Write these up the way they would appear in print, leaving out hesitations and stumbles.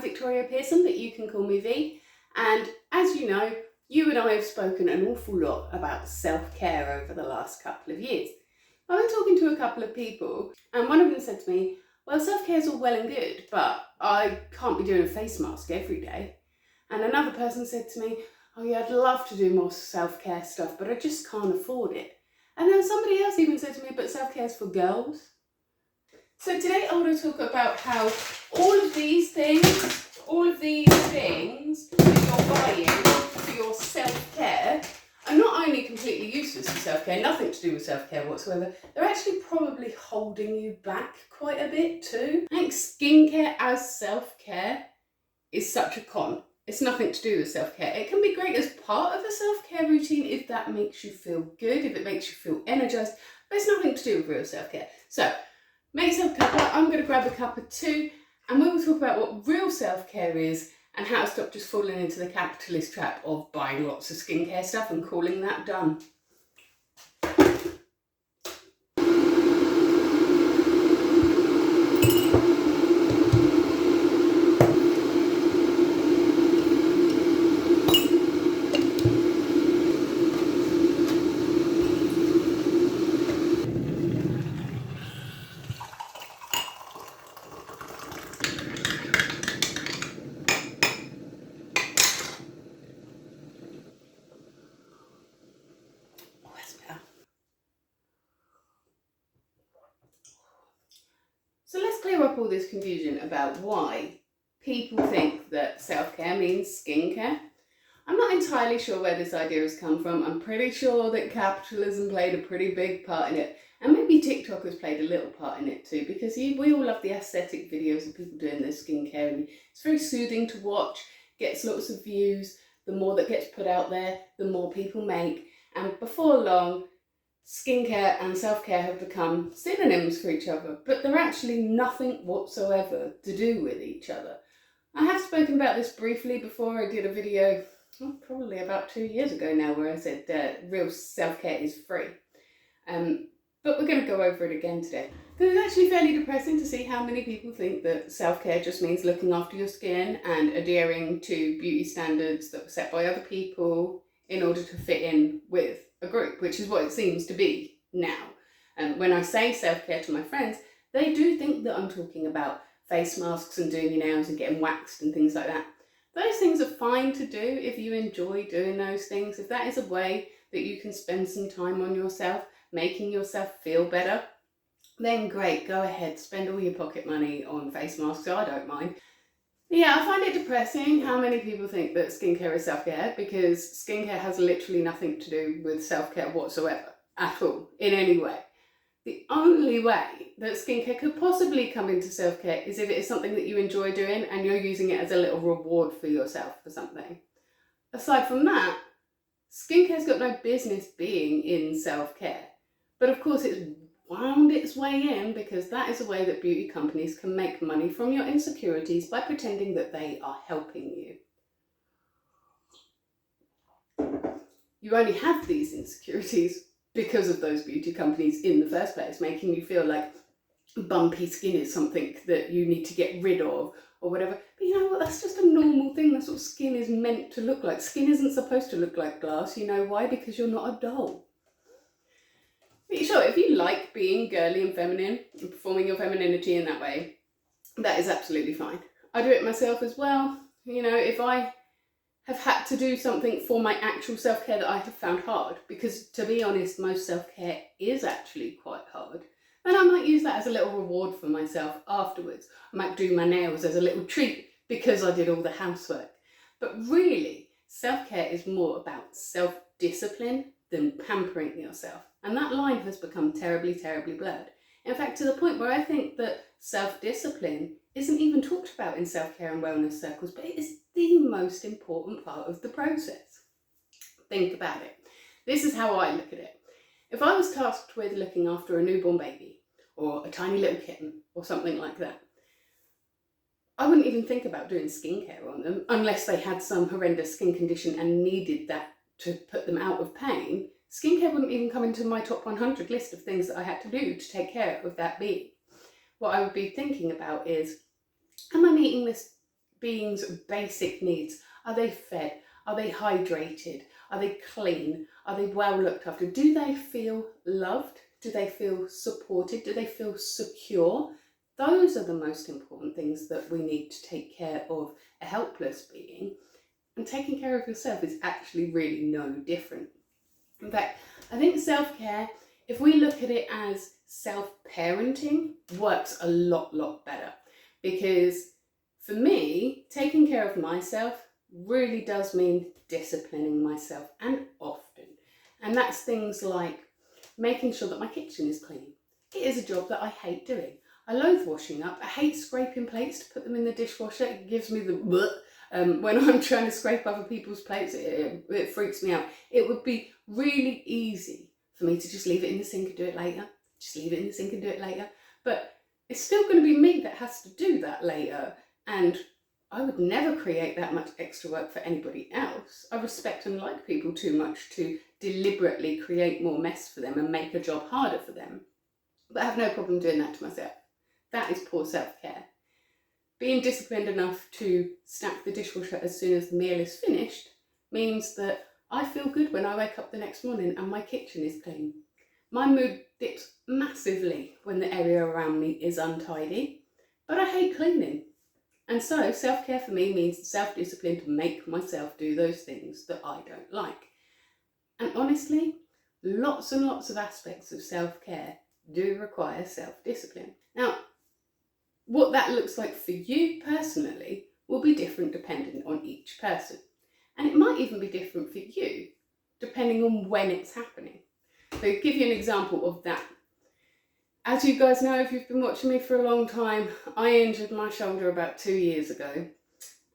Victoria Pearson, but you can call me V. And as you know, you and I have spoken an awful lot about self-care over the last couple of years. I've been talking to a couple of people, and one of them said to me, well, self-care is all well and good, but I can't be doing a face mask every day. And another person said to me, oh yeah, I'd love to do more self-care stuff, but I just can't afford it. And then somebody else even said to me, but self-care is for girls. So today I want to talk about how all of these things that you're buying for your self-care are not only completely useless for self-care, nothing to do with self-care whatsoever, they're actually probably holding you back quite a bit too. I think skincare as self-care is such a con. It's nothing to do with self-care. It can be great as part of a self-care routine if that makes you feel good, if it makes you feel energized, but it's nothing to do with real self-care. So, make yourself a cuppa. I'm going to grab a cuppa too, and we will talk about what real self-care is and how to stop just falling into the capitalist trap of buying lots of skincare stuff and calling that done. So let's clear up all this confusion about why people think that self-care means skincare. I'm not entirely sure where this idea has come from. I'm pretty sure that capitalism played a pretty big part in it. And maybe TikTok has played a little part in it too, because we all love the aesthetic videos of people doing their skincare, and it's very soothing to watch, gets lots of views. The more that gets put out there, the more people make. And before long, skincare and self-care have become synonyms for each other, but they're actually nothing whatsoever to do with each other. I have spoken about this briefly before. I did a video, probably about 2 years ago now, where I said real self-care is free. But we're going to go over it again today. Because it's actually fairly depressing to see how many people think that self-care just means looking after your skin and adhering to beauty standards that were set by other people in order to fit in with a group, which is what it seems to be now. And when I say self-care to my friends, they do think that I'm talking about face masks and doing your nails and getting waxed and things like that. Those things are fine to do if you enjoy doing those things. If that is a way that you can spend some time on yourself, making yourself feel better, then great, go ahead, spend all your pocket money on face masks, I don't mind. Yeah, I find it depressing how many people think that skincare is self-care, because skincare has literally nothing to do with self-care whatsoever, at all, in any way. The only way that skincare could possibly come into self-care is if it is something that you enjoy doing and you're using it as a little reward for yourself for something. Aside from that, skincare's got no business being in self-care. But of course it's wound its way in because that is a way that beauty companies can make money from your insecurities by pretending that they are helping you. You only have these insecurities because of those beauty companies in the first place, making you feel like bumpy skin is something that you need to get rid of or whatever. But you know what, that's just a normal thing. That's what skin is meant to look like. Skin isn't supposed to look like glass. You know why? Because you're not a doll. But sure, if you like being girly and feminine and performing your femininity in that way, that is absolutely fine. I do it myself as well. You know, if I have had to do something for my actual self-care that I have found hard, because to be honest, most self-care is actually quite hard, then I might use that as a little reward for myself afterwards. I might do my nails as a little treat because I did all the housework. But really, self-care is more about self-discipline than pampering yourself. And that line has become terribly, terribly blurred. In fact, to the point where I think that self-discipline isn't even talked about in self-care and wellness circles, but it is the most important part of the process. Think about it. This is how I look at it. If I was tasked with looking after a newborn baby or a tiny little kitten or something like that, I wouldn't even think about doing skincare on them unless they had some horrendous skin condition and needed that to put them out of pain. Skincare wouldn't even come into my top 100 list of things that I had to do to take care of that being. What I would be thinking about is, am I meeting this being's basic needs? Are they fed? Are they hydrated? Are they clean? Are they well looked after? Do they feel loved? Do they feel supported? Do they feel secure? Those are the most important things that we need to take care of a helpless being. And taking care of yourself is actually really no different. In fact, I think self-care, if we look at it as self-parenting, works a lot better. Because for me, taking care of myself really does mean disciplining myself, and often. And that's things like making sure that my kitchen is clean. It is a job that I hate doing. I loathe washing up. I hate scraping plates to put them in the dishwasher. It gives me the when I'm trying to scrape other people's plates. It freaks me out. It would be really easy for me to just leave it in the sink and do it later. Just leave it in the sink and do it later. But it's still going to be me that has to do that later. And I would never create that much extra work for anybody else. I respect and like people too much to deliberately create more mess for them and make a job harder for them. But I have no problem doing that to myself. That is poor self-care. Being disciplined enough to stack the dishwasher as soon as the meal is finished means that I feel good when I wake up the next morning and my kitchen is clean. My mood dips massively when the area around me is untidy, but I hate cleaning. And so self-care for me means self-discipline to make myself do those things that I don't like. And honestly, lots and lots of aspects of self-care do require self-discipline. Now, what that looks like for you personally will be different depending on each person. And it might even be different for you depending on when it's happening. So to give you an example of that. As you guys know, if you've been watching me for a long time, I injured my shoulder about 2 years ago,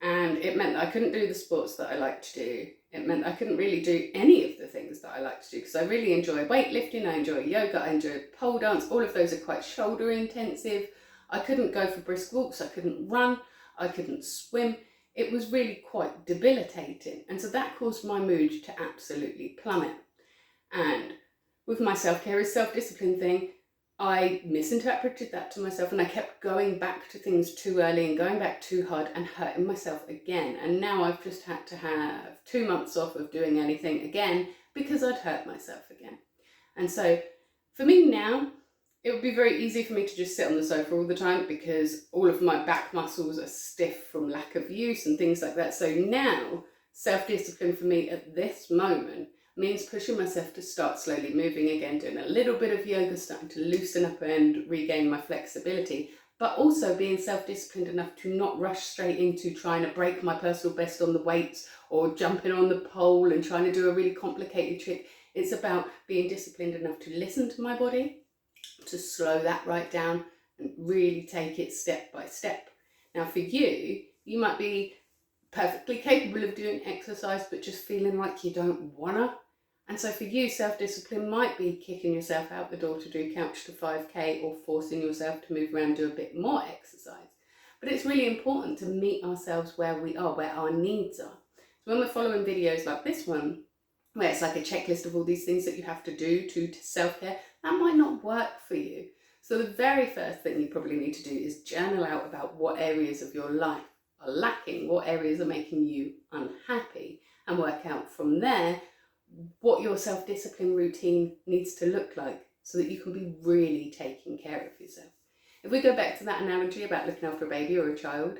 and it meant that I couldn't do the sports that I like to do. It meant I couldn't really do any of the things that I like to do, because I really enjoy weightlifting, I enjoy yoga, I enjoy pole dance. All of those are quite shoulder intensive. I couldn't go for brisk walks, I couldn't run, I couldn't swim. It was really quite debilitating, and so that caused my mood to absolutely plummet. And with my self-care as self-discipline thing, I misinterpreted that to myself, and I kept going back to things too early and going back too hard and hurting myself again. And now I've just had to have 2 months off of doing anything again because I'd hurt myself again. And so for me now, it would be very easy for me to just sit on the sofa all the time because all of my back muscles are stiff from lack of use and things like that. So now self-discipline for me at this moment means pushing myself to start slowly moving again, doing a little bit of yoga, starting to loosen up and regain my flexibility, but also being self-disciplined enough to not rush straight into trying to break my personal best on the weights or jumping on the pole and trying to do a really complicated trick. It's about being disciplined enough to listen to my body, to slow that right down and really take it step by step. Now for you, you might be perfectly capable of doing exercise but just feeling like you don't wanna. And so for you, self-discipline might be kicking yourself out the door to do couch to 5k or forcing yourself to move around and do a bit more exercise. But it's really important to meet ourselves where we are, where our needs are. So when we're following videos like this one, where it's like a checklist of all these things that you have to do to self-care, that might not work for you. So the very first thing you probably need to do is journal out about what areas of your life are lacking, what areas are making you unhappy, and work out from there what your self-discipline routine needs to look like so that you can be really taking care of yourself. If we go back to that analogy about looking after a baby or a child,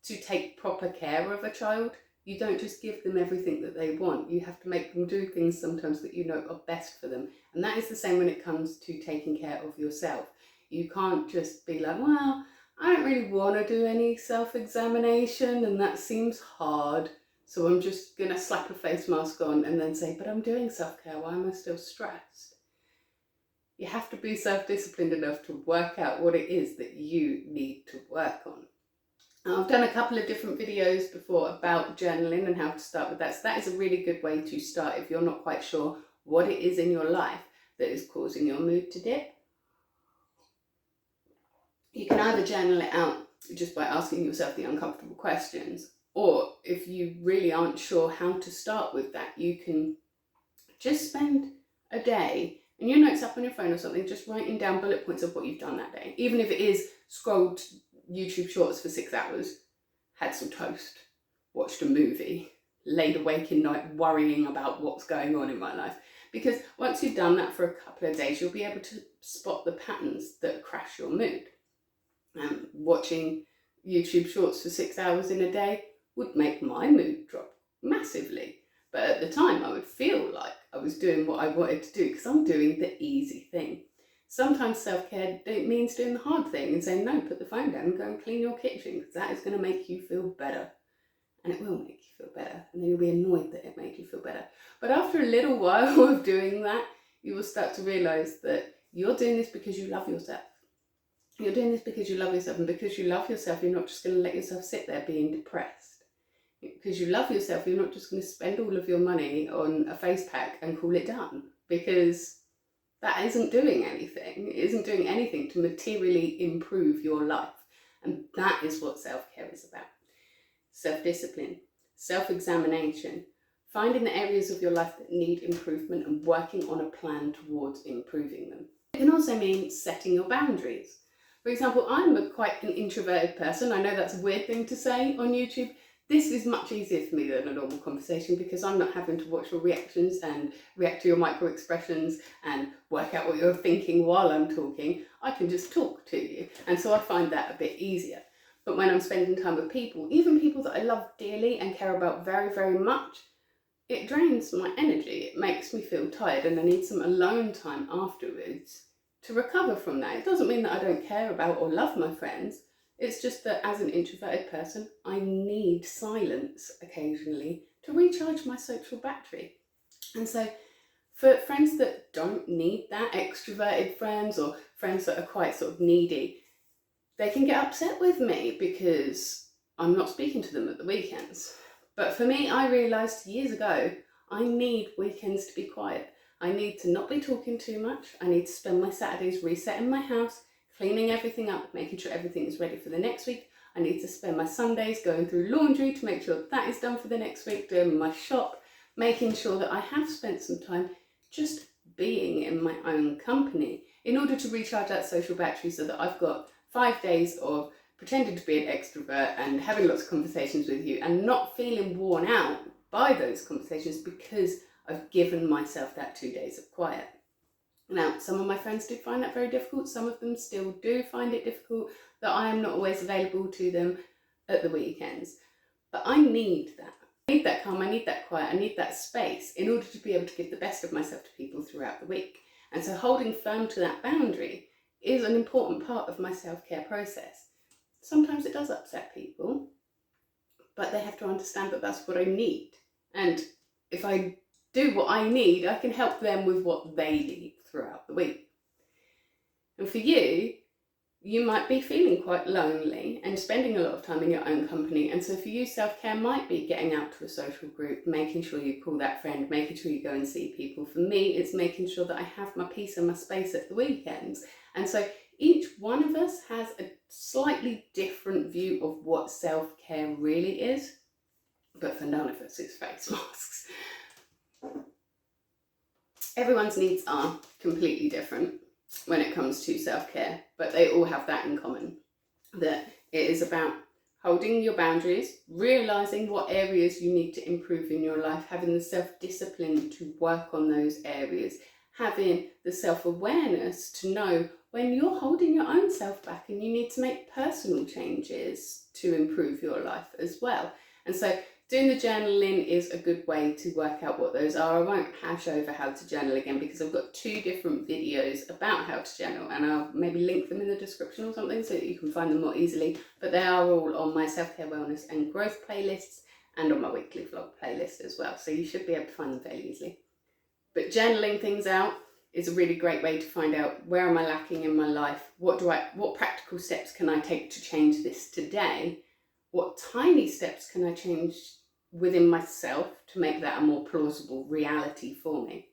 to take proper care of a child, you don't just give them everything that they want. You have to make them do things sometimes that you know are best for them. And that is the same when it comes to taking care of yourself. You can't just be like, well, I don't really want to do any self-examination and that seems hard, so I'm just going to slap a face mask on and then say, but I'm doing self-care, why am I still stressed? You have to be self-disciplined enough to work out what it is that you need to work on. Now, I've done a couple of different videos before about journaling and how to start with that, so that is a really good way to start if you're not quite sure what it is in your life that is causing your mood to dip. You can either journal it out just by asking yourself the uncomfortable questions, or if you really aren't sure how to start with that, you can just spend a day and your notes up on your phone or something, just writing down bullet points of what you've done that day. Even if it is scrolled YouTube shorts for 6 hours, had some toast, watched a movie, laid awake in night worrying about what's going on in my life. Because once you've done that for a couple of days, you'll be able to spot the patterns that crash your mood. Watching YouTube shorts for 6 hours in a day would make my mood drop massively. But at the time, I would feel like I was doing what I wanted to do because I'm doing the easy thing. Sometimes self-care means doing the hard thing and saying, no, put the phone down and go and clean your kitchen, because that is going to make you feel better. And it will make you feel better. And then you'll be annoyed that it made you feel better. But after a little while of doing that, you will start to realise that you're doing this because you love yourself. You're doing this because you love yourself. And because you love yourself, you're not just going to let yourself sit there being depressed. Because you love yourself, you're not just going to spend all of your money on a face pack and call it done. Because that isn't doing anything. It isn't doing anything to materially improve your life. And that is what self-care is about. Self-discipline, self-examination, finding the areas of your life that need improvement and working on a plan towards improving them. It can also mean setting your boundaries. For example, I'm quite an introverted person. I know that's a weird thing to say on YouTube. This is much easier for me than a normal conversation because I'm not having to watch your reactions and react to your micro expressions and work out what you're thinking while I'm talking. I can just talk to you. And so I find that a bit easier. But when I'm spending time with people, even people that I love dearly and care about very, very much, it drains my energy. It makes me feel tired and I need some alone time afterwards to recover from that. It doesn't mean that I don't care about or love my friends. It's just that as an introverted person, I need silence occasionally to recharge my social battery. And so for friends that don't need that, extroverted friends or friends that are quite sort of needy, they can get upset with me because I'm not speaking to them at the weekends. But for me, I realised years ago, I need weekends to be quiet. I need to not be talking too much. I need to spend my Saturdays resetting my house, cleaning everything up, making sure everything is ready for the next week. I need to spend my Sundays going through laundry to make sure that is done for the next week, doing my shop, making sure that I have spent some time just being in my own company in order to recharge that social battery so that I've got 5 days of pretending to be an extrovert and having lots of conversations with you and not feeling worn out by those conversations because I've given myself that 2 days of quiet. Now, some of my friends do find that very difficult. Some of them still do find it difficult that I am not always available to them at the weekends. But I need that. I need that calm, I need that quiet, I need that space in order to be able to give the best of myself to people throughout the week. And so holding firm to that boundary is an important part of my self-care process. Sometimes it does upset people, but they have to understand that that's what I need. And if I do what I need, I can help them with what they need throughout the week. And for you, you might be feeling quite lonely and spending a lot of time in your own company. And so for you, self-care might be getting out to a social group, making sure you call that friend, making sure you go and see people. For me, it's making sure that I have my peace and my space at the weekends. And so each one of us has a slightly different view of what self-care really is. But for none of us, it's face masks. Everyone's needs are completely different when it comes to self-care, but they all have that in common, that it is about holding your boundaries, realising what areas you need to improve in your life, having the self-discipline to work on those areas, having the self-awareness to know when you're holding your own self back and you need to make personal changes to improve your life as well. And so doing the journaling is a good way to work out what those are. I won't hash over how to journal again because I've got 2 different videos about how to journal and I'll maybe link them in the description or something so that you can find them more easily. But they are all on my self-care, wellness and growth playlists and on my weekly vlog playlist as well. So you should be able to find them fairly easily. But journaling things out is a really great way to find out where am I lacking in my life? What practical steps can I take to change this today? What tiny steps can I change within myself to make that a more plausible reality for me?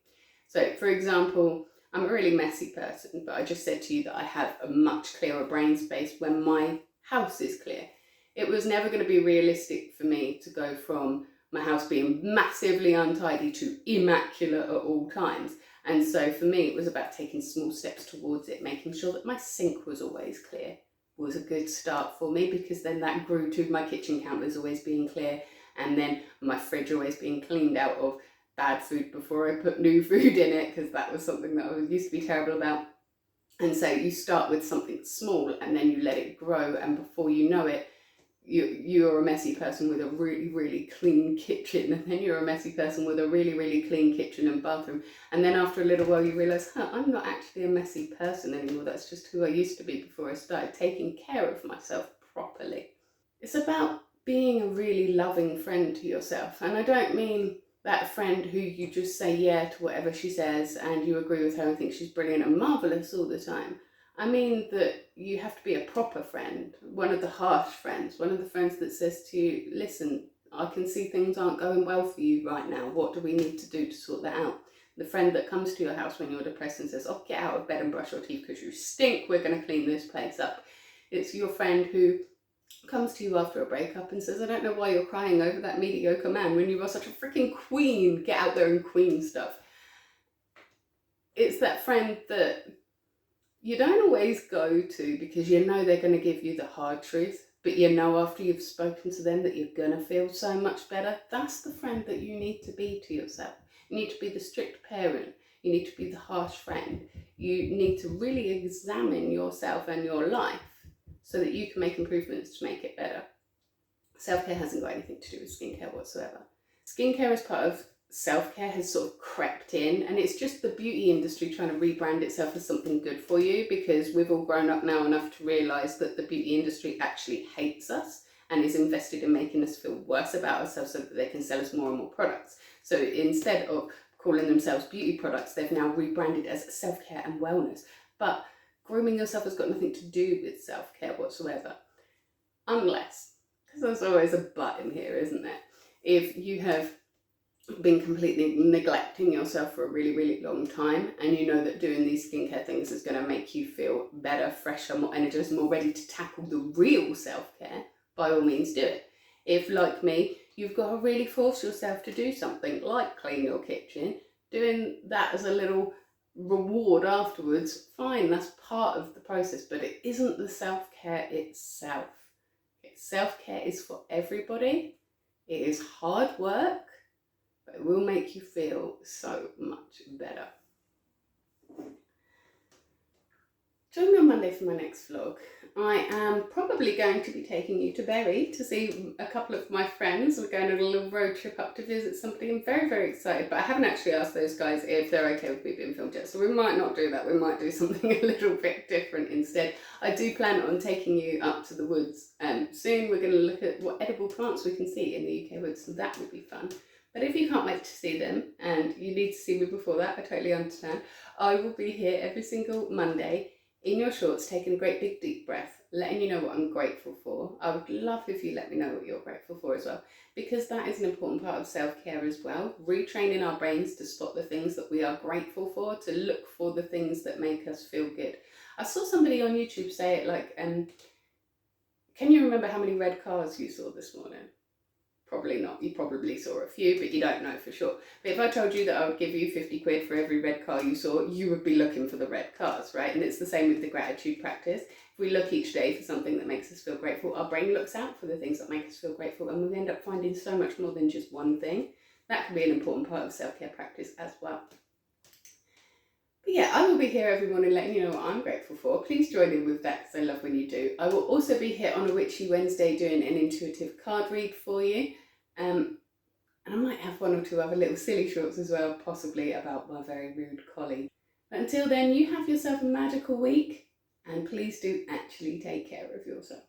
So, for example, I'm a really messy person, but I just said to you that I have a much clearer brain space when my house is clear. It was never going to be realistic for me to go from my house being massively untidy to immaculate at all times. And so for me, it was about taking small steps towards it, making sure that my sink was always clear, was a good start for me, because then that grew to my kitchen counters always being clear, and then my fridge always being cleaned out of bad food before I put new food in it, because that was something that I used to be terrible about. And so you start with something small and then you let it grow, and before you know it, you're a messy person with a really, really clean kitchen, and then you're a messy person with a really, really clean kitchen and bathroom. And then after a little while you realise, I'm not actually a messy person anymore. That's just who I used to be before I started taking care of myself properly. It's about being a really loving friend to yourself. And I don't mean that friend who you just say yeah to whatever she says and you agree with her and think she's brilliant and marvellous all the time. I mean that you have to be a proper friend, one of the harsh friends, one of the friends that says to you, listen, I can see things aren't going well for you right now. What do we need to do to sort that out? The friend that comes to your house when you're depressed and says, oh, get out of bed and brush your teeth because you stink, we're going to clean this place up. It's your friend who comes to you after a breakup and says, I don't know why you're crying over that mediocre man when you are such a freaking queen. Get out there and queen stuff. It's that friend that you don't always go to because you know they're going to give you the hard truth, but you know after you've spoken to them that you're going to feel so much better. That's the friend that you need to be to yourself. You need to be the strict parent. You need to be the harsh friend. You need to really examine yourself and your life so that you can make improvements to make it better. Self-care hasn't got anything to do with skincare whatsoever. Skincare as part of self-care has sort of crept in, and it's just the beauty industry trying to rebrand itself as something good for you, because we've all grown up now enough to realise that the beauty industry actually hates us and is invested in making us feel worse about ourselves so that they can sell us more and more products. So instead of calling themselves beauty products, they've now rebranded as self-care and wellness. But grooming yourself has got nothing to do with self-care whatsoever. Unless, because there's always a but in here, isn't there? If you have been completely neglecting yourself for a really, really long time, and you know that doing these skincare things is going to make you feel better, fresher, more energized, more ready to tackle the real self-care, by all means do it. If, like me, you've got to really force yourself to do something like clean your kitchen, doing that as a little reward afterwards, fine, that's part of the process, but it isn't the self-care itself. Self-care is for everybody. It is hard work, but it will make you feel so much better. Join me on Monday for my next vlog. I am probably going to be taking you to Bury to see a couple of my friends. We're going on a little road trip up to visit somebody. I'm very, very excited, but I haven't actually asked those guys if they're okay with me being filmed yet, so we might not do that. We might do something a little bit different instead. I do plan on taking you up to the woods soon. We're going to look at what edible plants we can see in the UK woods, so that would be fun. But if you can't wait to see them, and you need to see me before that, I totally understand. I will be here every single Monday in your shorts, taking a great big deep breath, letting you know what I'm grateful for. I would love if you let me know what you're grateful for as well, because that is an important part of self-care as well. Retraining our brains to spot the things that we are grateful for, to look for the things that make us feel good. I saw somebody on YouTube say it like, can you remember how many red cars you saw this morning? Probably not. You probably saw a few, but you don't know for sure. But if I told you that I would give you 50 quid for every red car you saw, you would be looking for the red cars, right? And it's the same with the gratitude practice. If we look each day for something that makes us feel grateful, our brain looks out for the things that make us feel grateful, and we end up finding so much more than just one thing. That can be an important part of self-care practice as well. But yeah, I will be here every morning letting you know what I'm grateful for. Please join in with that, because I love when you do. I will also be here on a Witchy Wednesday doing an intuitive card read for you. And I might have one or two other little silly shorts as well, possibly about my very rude colleague. But until then, you have yourself a magical week, and please do actually take care of yourself.